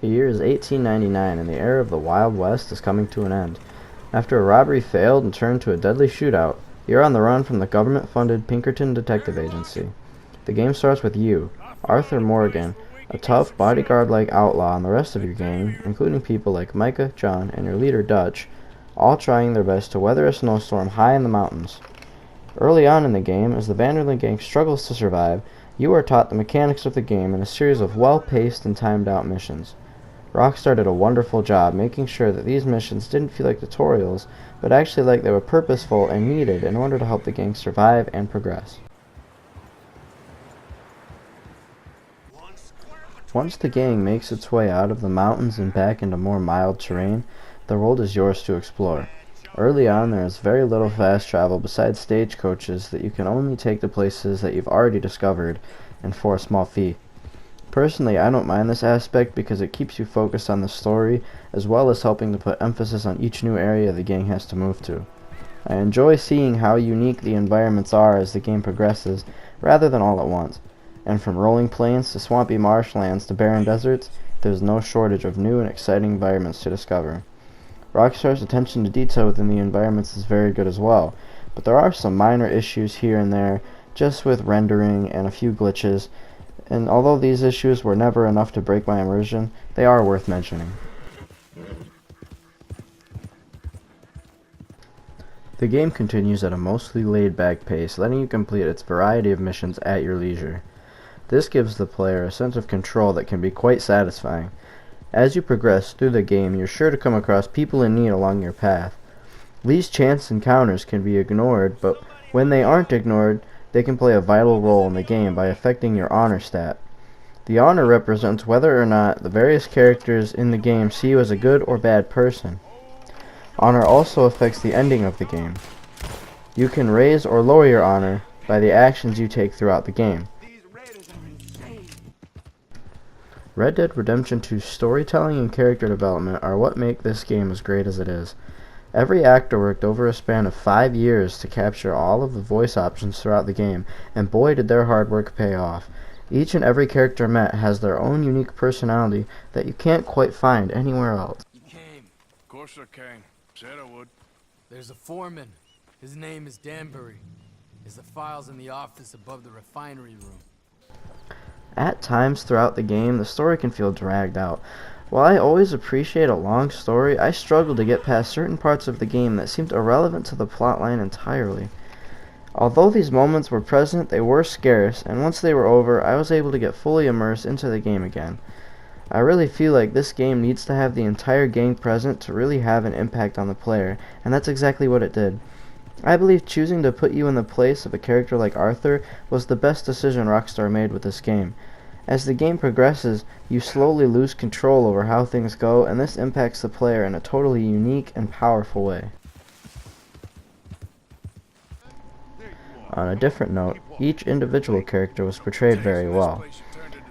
The year is 1899, and the era of the Wild West is coming to an end. After a robbery failed and turned to a deadly shootout, you're on the run from the government-funded Pinkerton Detective Agency. The game starts with you, Arthur Morgan, a tough, bodyguard-like outlaw, and the rest of your gang, including people like Micah, John, and your leader Dutch, all trying their best to weather a snowstorm high in the mountains. Early on in the game, as the Vanderlyn gang struggles to survive, you are taught the mechanics of the game in a series of well-paced and timed-out missions. Rockstar did a wonderful job making sure that these missions didn't feel like tutorials, but actually like they were purposeful and needed in order to help the gang survive and progress. Once the gang makes its way out of the mountains and back into more mild terrain, the world is yours to explore. Early on, there is very little fast travel besides stagecoaches that you can only take to places that you've already discovered, and for a small fee. Personally, I don't mind this aspect because it keeps you focused on the story, as well as helping to put emphasis on each new area the gang has to move to. I enjoy seeing how unique the environments are as the game progresses, rather than all at once. And from rolling plains to swampy marshlands to barren deserts, there's no shortage of new and exciting environments to discover. Rockstar's attention to detail within the environments is very good as well, but there are some minor issues here and there, just with rendering and a few glitches, and although these issues were never enough to break my immersion, they are worth mentioning. The game continues at a mostly laid-back pace, letting you complete its variety of missions at your leisure. This gives the player a sense of control that can be quite satisfying. As you progress through the game, you're sure to come across people in need along your path. These chance encounters can be ignored, but when they aren't ignored, they can play a vital role in the game by affecting your honor stat. The honor represents whether or not the various characters in the game see you as a good or bad person. Honor also affects the ending of the game. You can raise or lower your honor by the actions you take throughout the game. Red Dead Redemption 2's storytelling and character development are what make this game as great as it is. Every actor worked over a span of 5 years to capture all of the voice options throughout the game, and boy did their hard work pay off. Each and every character met has their own unique personality that you can't quite find anywhere else. You came. Of course I came. Said I would. There's a foreman. His name is Danbury. His files in the office above the refinery room. At times throughout the game, the story can feel dragged out. While I always appreciate a long story, I struggle to get past certain parts of the game that seemed irrelevant to the plotline entirely. Although these moments were present, they were scarce, and once they were over, I was able to get fully immersed into the game again. I really feel like this game needs to have the entire gang present to really have an impact on the player, and that's exactly what it did. I believe choosing to put you in the place of a character like Arthur was the best decision Rockstar made with this game. As the game progresses, you slowly lose control over how things go, and this impacts the player in a totally unique and powerful way. On a different note, each individual character was portrayed very well.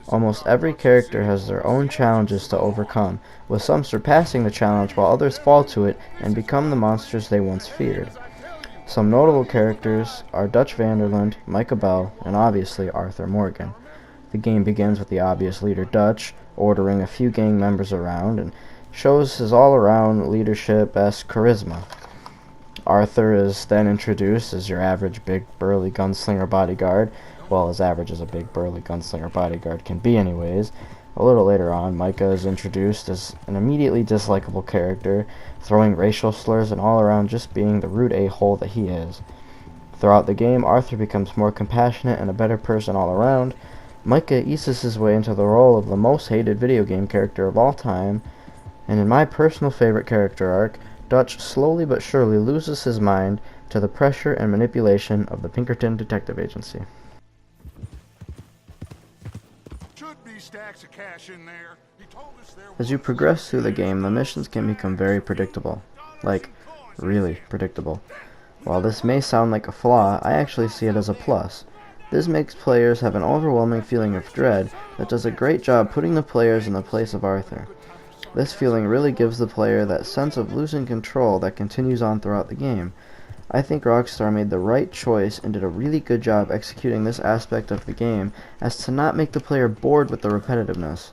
Almost every character has their own challenges to overcome, with some surpassing the challenge while others fall to it and become the monsters they once feared. Some notable characters are Dutch Vanderlyn, Micah Bell, and obviously Arthur Morgan. The game begins with the obvious leader Dutch, ordering a few gang members around, and shows his all-around leadership-esque charisma. Arthur is then introduced as your average big burly gunslinger bodyguard, well, as average as a big burly gunslinger bodyguard can be anyways. A little later on, Micah is introduced as an immediately dislikable character, throwing racial slurs and all around just being the rude a-hole that he is. Throughout the game, Arthur becomes more compassionate and a better person all around. Micah eases his way into the role of the most hated video game character of all time, and in my personal favorite character arc, Dutch slowly but surely loses his mind to the pressure and manipulation of the Pinkerton Detective Agency. Stacks of cash in there. He told us there. As you progress through the game, the missions can become very predictable. Like, really predictable. While this may sound like a flaw, I actually see it as a plus. This makes players have an overwhelming feeling of dread that does a great job putting the players in the place of Arthur. This feeling really gives the player that sense of losing control that continues on throughout the game. I think Rockstar made the right choice and did a really good job executing this aspect of the game as to not make the player bored with the repetitiveness.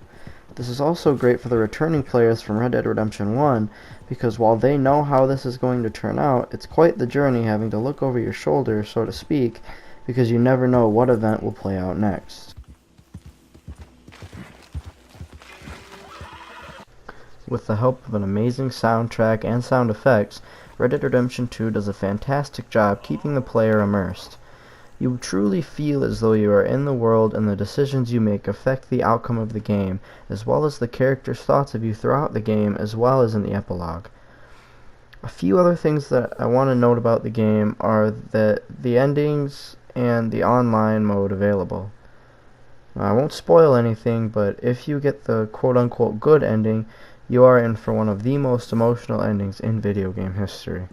This is also great for the returning players from Red Dead Redemption 1, because while they know how this is going to turn out, it's quite the journey having to look over your shoulder, so to speak, because you never know what event will play out next. With the help of an amazing soundtrack and sound effects, Red Dead Redemption 2 does a fantastic job keeping the player immersed. You truly feel as though you are in the world and the decisions you make affect the outcome of the game, as well as the characters' thoughts of you throughout the game, as well as in the epilogue. A few other things that I want to note about the game are that the endings and the online mode available. Now, I won't spoil anything, but if you get the quote-unquote good ending, you are in for one of the most emotional endings in video game history.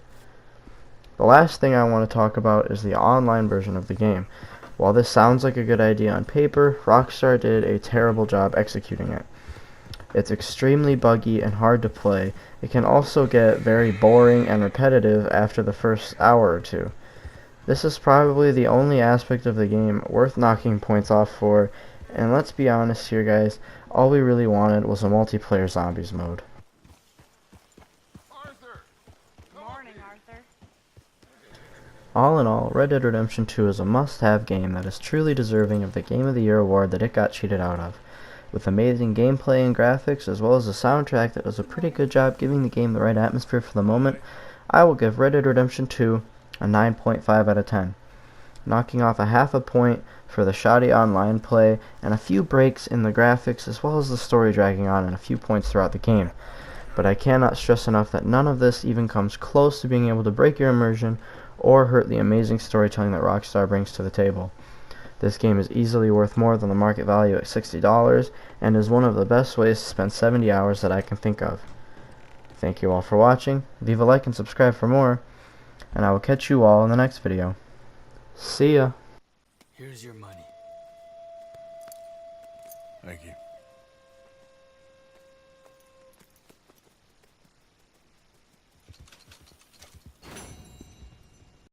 The last thing I want to talk about is the online version of the game. While this sounds like a good idea on paper, Rockstar did a terrible job executing it. It's extremely buggy and hard to play. It can also get very boring and repetitive after the first hour or two. This is probably the only aspect of the game worth knocking points off for, and let's be honest here guys, all we really wanted was a multiplayer zombies mode. Arthur! Morning, Arthur. All in all, Red Dead Redemption 2 is a must-have game that is truly deserving of the Game of the Year award that it got cheated out of. With amazing gameplay and graphics, as well as a soundtrack that does a pretty good job giving the game the right atmosphere for the moment, I will give Red Dead Redemption 2 a 9.5 out of 10, knocking off a half a point for the shoddy online play and a few breaks in the graphics, as well as the story dragging on and a few points throughout the game. But I cannot stress enough that none of this even comes close to being able to break your immersion or hurt the amazing storytelling that Rockstar brings to the table. This game is easily worth more than the market value at $60 and is one of the best ways to spend 70 hours that I can think of. Thank you all for watching, leave a like and subscribe for more, and I will catch you all in the next video. See ya! Here's your money. Thank you.